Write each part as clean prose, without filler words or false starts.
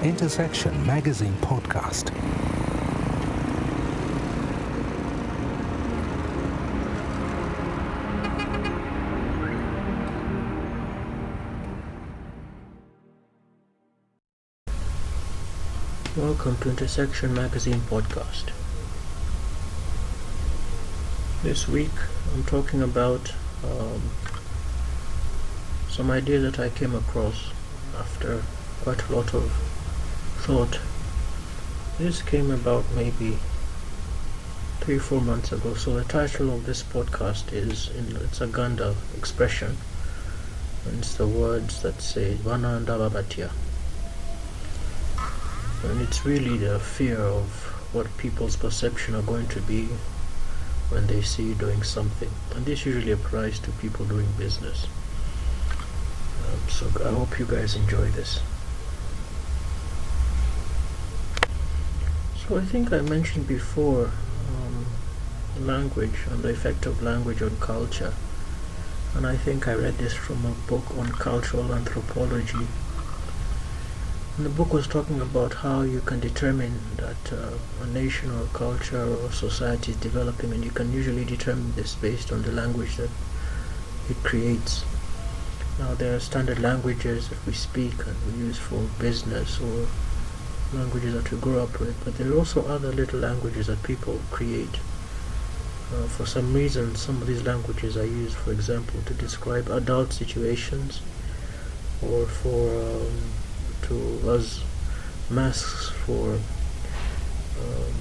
Intersection Magazine Podcast. Welcome to Intersection Magazine Podcast. This week I'm talking about some ideas that I came across after quite a lot of thought. This came about maybe 3-4 months ago. So the title of this podcast it's a Ganda expression, and it's the words that say Bana Ndaba Batya. And it's really the fear of what people's perception are going to be when they see you doing something. And this usually applies to people doing business. So I hope you guys enjoy this. So I think I mentioned before language and the effect of language on culture. And I think I read this from a book on cultural anthropology. And the book was talking about how you can determine that a nation or a culture or a society is developing, and you can usually determine this based on the language that it creates. Now there are standard languages that we speak and we use for business, or languages that we grow up with, but there are also other little languages that people create. For some reason, some of these languages are used, for example, to describe adult situations, or as masks for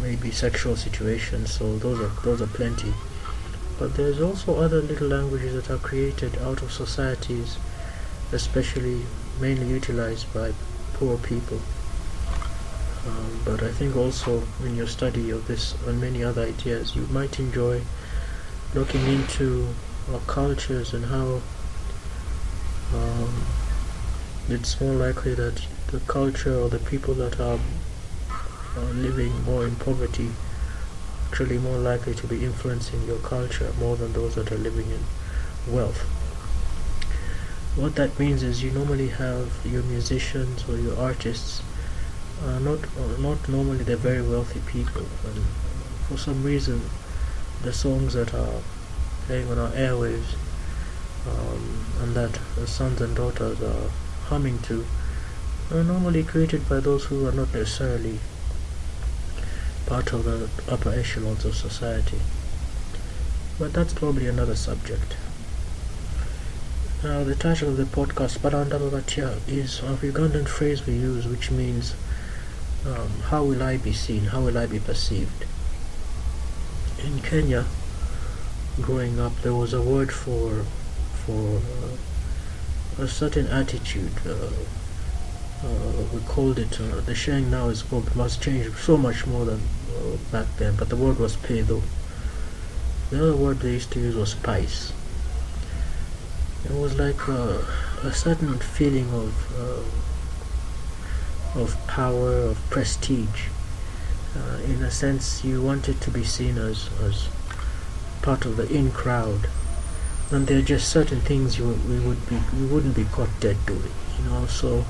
maybe sexual situations. So those are plenty. But there's also other little languages that are created out of societies, especially mainly utilized by poor people. But I think also in your study of this and many other ideas, you might enjoy looking into our cultures and how it's more likely that the culture or the people that are living more in poverty are actually more likely to be influencing your culture more than those that are living in wealth. What that means is you normally have your musicians or your artists not normally they're very wealthy people, and for some reason the songs that are playing on our airwaves and that the sons and daughters are humming to are normally created by those who are not necessarily part of the upper echelons of society. But that's probably another subject. Now the title of the podcast, Bana Ndaba Batya, is a Ugandan phrase we use which means how will I be seen, how will I be perceived? In Kenya, growing up, there was a word for a certain attitude. We called it, the saying now is called, must change so much more than back then, but the word was pay though. The other word they used to use was spice. It was like a certain feeling of power, of prestige. In a sense, you wanted to be seen as part of the in crowd, and there are just certain things we wouldn't be caught dead doing. So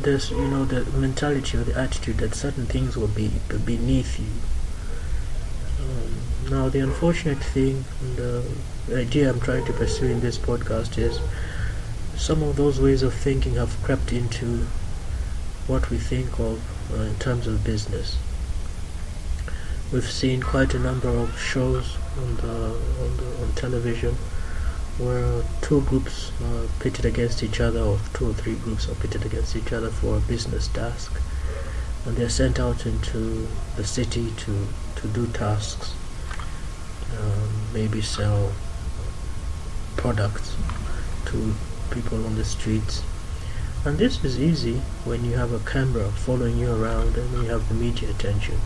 there's the mentality or the attitude that certain things will be beneath you. Now the unfortunate thing, and the idea I'm trying to pursue in this podcast is some of those ways of thinking have crept into what we think of in terms of business. We've seen quite a number of shows on television where two groups are pitted against each other, or 2 or 3 groups are pitted against each other for a business task, and they're sent out into the city to do tasks, maybe sell products to people on the streets. And this is easy when you have a camera following you around and when you have the media attention,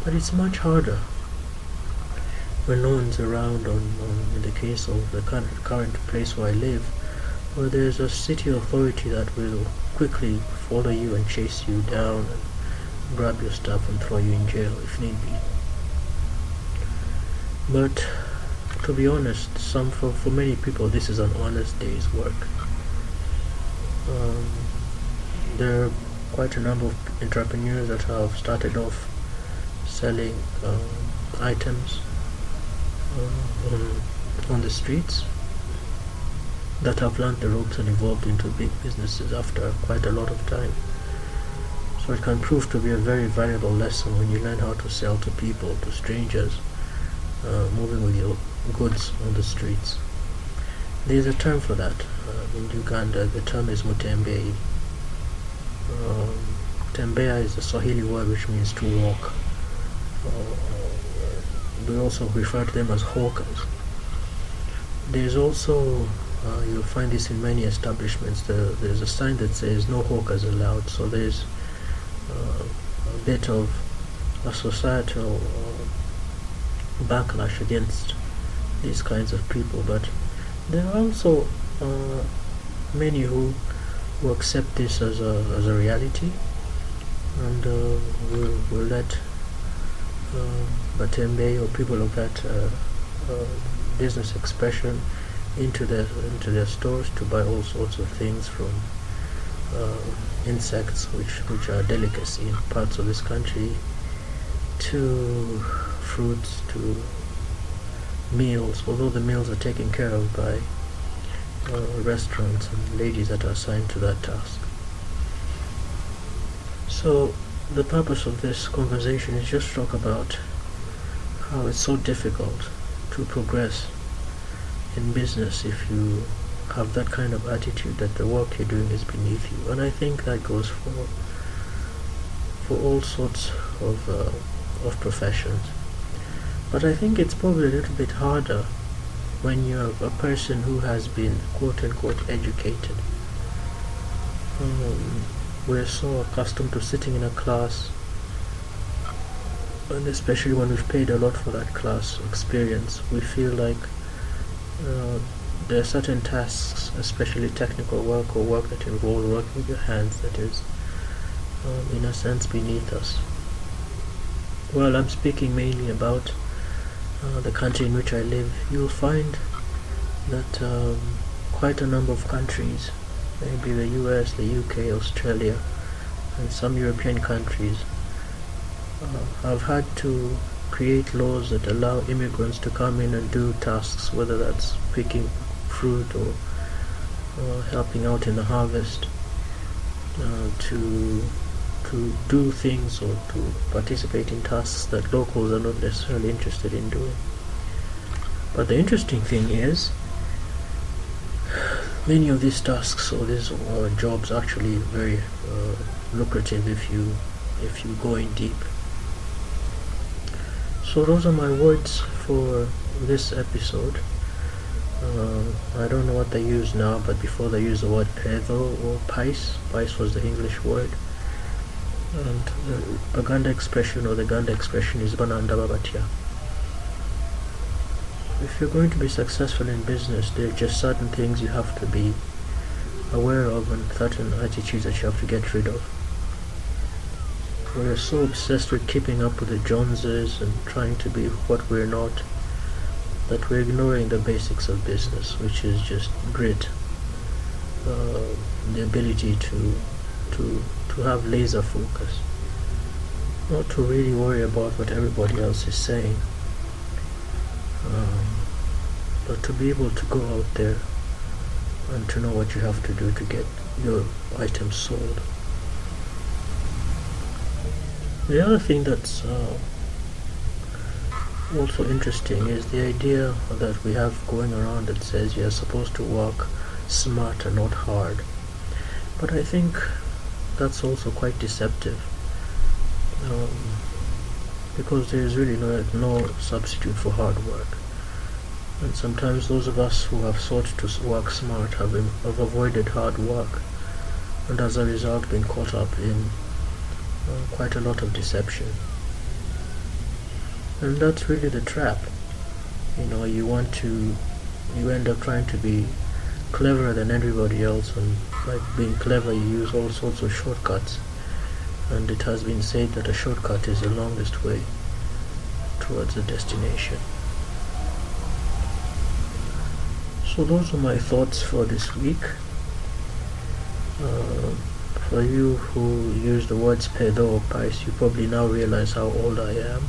but it's much harder when no one's around. In the case of the current place where I live, where there's a city authority that will quickly follow you and chase you down and grab your stuff and throw you in jail if need be. But to be honest, for many people this is an honest day's work. There are quite a number of entrepreneurs that have started off selling items on the streets, that have learned the ropes and evolved into big businesses after quite a lot of time. So it can prove to be a very valuable lesson when you learn how to sell to people, to strangers, moving with your goods on the streets. There is a term for that. In Uganda, the term is mutembei. Tembea is a Swahili word which means to walk. We also refer to them as hawkers. There's also, you'll find this in many establishments, there's a sign that says no hawkers allowed. So there's a bit of a societal backlash against these kinds of people, but there are also many who accept this as a reality, and will let Batembe or people of that business expression into their stores to buy all sorts of things, from insects which are a delicacy in parts of this country, to fruits, to meals, although the meals are taken care of by restaurants and ladies that are assigned to that task. So the purpose of this conversation is just to talk about how it's so difficult to progress in business if you have that kind of attitude that the work you're doing is beneath you. And I think that goes for all sorts of professions. But I think it's probably a little bit harder when you're a person who has been quote-unquote educated. We're so accustomed to sitting in a class, and especially when we've paid a lot for that class experience, we feel like there are certain tasks, especially technical work or work that involves working with your hands, that is in a sense beneath us. Well, I'm speaking mainly about the country in which I live. You'll find that quite a number of countries, maybe the US, the UK, Australia, and some European countries, have had to create laws that allow immigrants to come in and do tasks, whether that's picking fruit or helping out in the harvest, to do things or to participate in tasks that locals are not necessarily interested in doing. But the interesting thing is, many of these tasks or these jobs are actually very lucrative if you go in deep. So those are my words for this episode. I don't know what they use now, but before they used the word pedo or pice. Pice was the English word. And the Baganda expression, or the Ganda expression, is Bana Ndaba Batya. If you're going to be successful in business, there are just certain things you have to be aware of and certain attitudes that you have to get rid of. We're so obsessed with keeping up with the Joneses and trying to be what we're not, that we're ignoring the basics of business, which is just grit, the ability to have laser focus, not to really worry about what everybody else is saying, but to be able to go out there and to know what you have to do to get your items sold. The other thing that's also interesting is the idea that we have going around that says you're supposed to work smart and not hard. But I think that's also quite deceptive, because there is really no substitute for hard work. And sometimes those of us who have sought to work smart have avoided hard work, and as a result been caught up in quite a lot of deception. And that's really the trap. You end up trying to be cleverer than everybody else, and by being clever you use all sorts of shortcuts, and it has been said that a shortcut is the longest way towards a destination. So those are my thoughts for this week. For you who use the words pedo or pice, you probably now realize how old I am.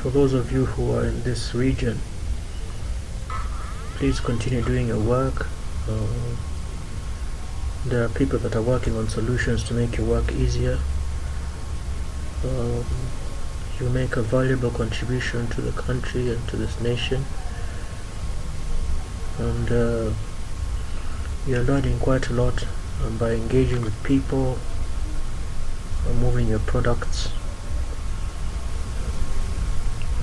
For those of you who are in this region, please continue doing your work. There are people that are working on solutions to make your work easier. You make a valuable contribution to the country and to this nation, and you're learning quite a lot by engaging with people, moving your products,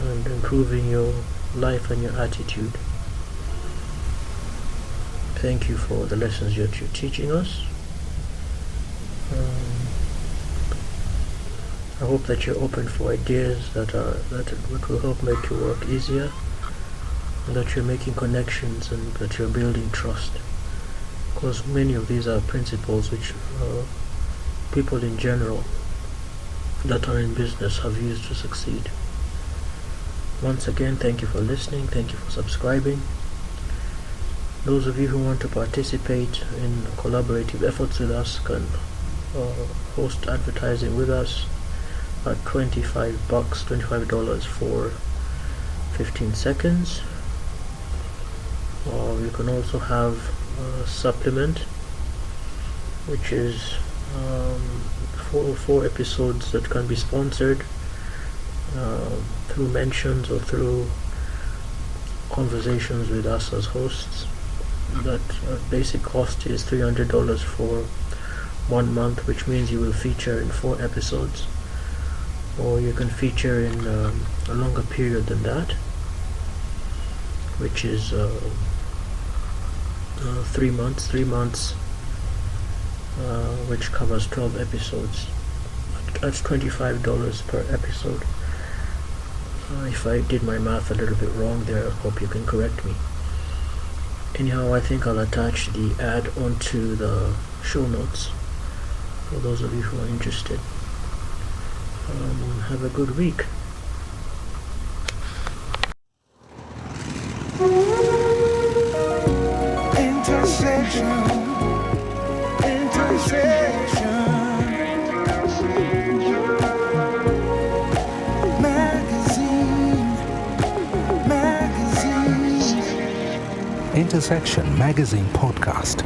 and improving your life and your attitude. Thank you for the lessons that you're teaching us. I hope that you're open for ideas that will help make your work easier, and that you're making connections and that you're building trust, because many of these are principles which people in general that are in business have used to succeed. Once again, thank you for listening, thank you for subscribing. Those of you who want to participate in collaborative efforts with us can host advertising with us at $25 for 15 seconds. You can also have a supplement, which is 4 episodes that can be sponsored through mentions or through conversations with us as hosts. That basic cost is $300 for 1 month, which means you will feature in 4 episodes, or you can feature in a longer period than that, which is 3 months, which covers 12 episodes. That's $25 per episode. If I did my math a little bit wrong there, I hope you can correct me. Anyhow, I think I'll attach the ad onto the show notes for those of you who are interested. Have a good week. Intersection Magazine Podcast.